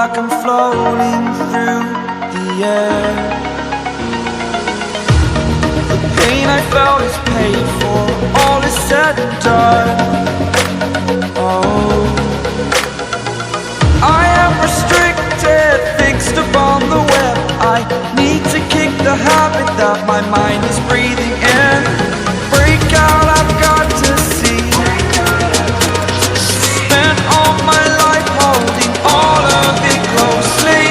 like I'm floating through the air. The pain I felt is paid for, all is said and done. Oh, I am restricted, fixed upon the web. I need to kick the habit that my mind is breathing in. Break out, I've got to see. Spent all my life holding all of it closely.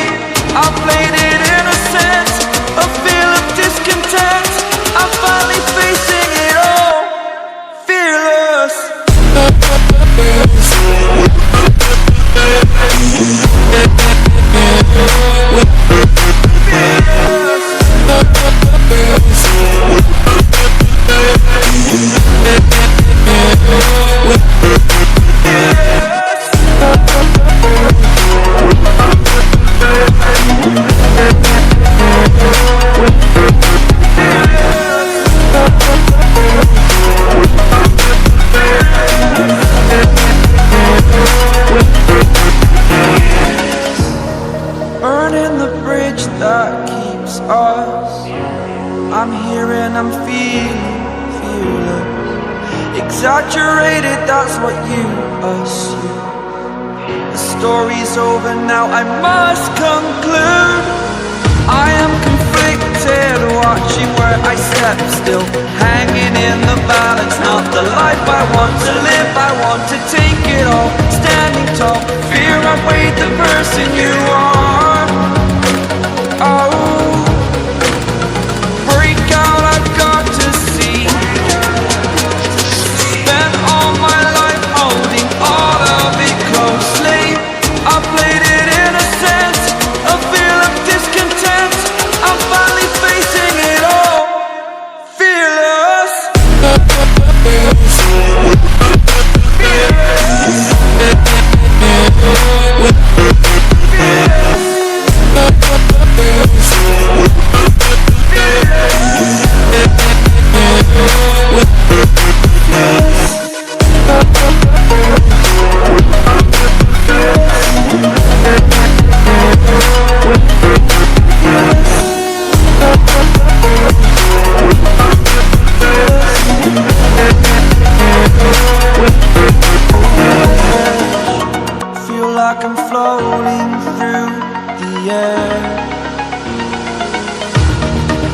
I played it innocent, a feel of discontent. I'm finally facing it all, fearless. Burning the bridge that keeps us. I'm here and I'm feeling fearless. Exaggerated, that's what you assume. The story's over now, I must conclude. I am conflicted, watching where I step still, hanging in the balance. Not the life I want to live, I want to take it all. Standing tall, fear outweighed the person you are. Oh, break out, I've got to see. Spent all my life holding all of it closely. I played it innocent, a feel of discontent. I'm finally facing it all, fearless. Feel like I'm floating through the air.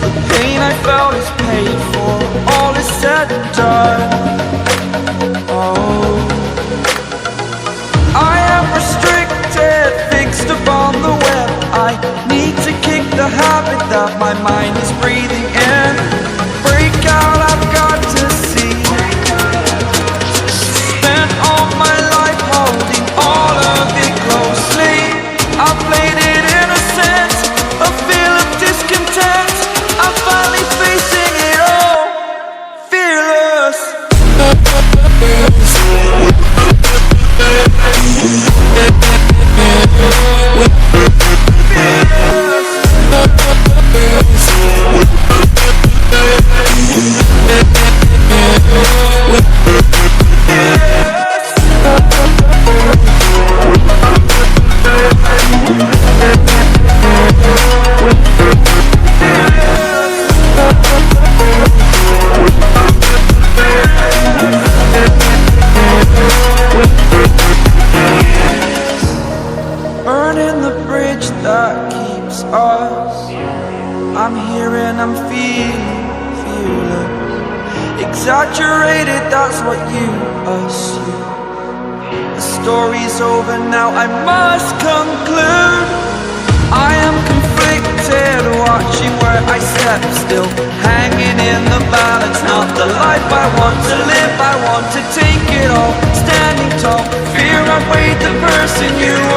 The pain I felt is paid for, all is said and done. Oh, I am restricted, fixed upon the web. I need to kick the habit that my mind is breathing in. Break out, I've got to see. Spent all my life holding all of it closely. I played it innocent, a feel of discontent. I'm finally facing it all, fearless. Burning the bridge that keeps us. I'm here and I'm feeling fearless. Exaggerated, that's what you assume. The story's over now, I must conclude. I am conflicted, watching where I step still, hanging in the balance. Not the life I want to live, I want to take it all. Standing tall, fear outweighed the person you are.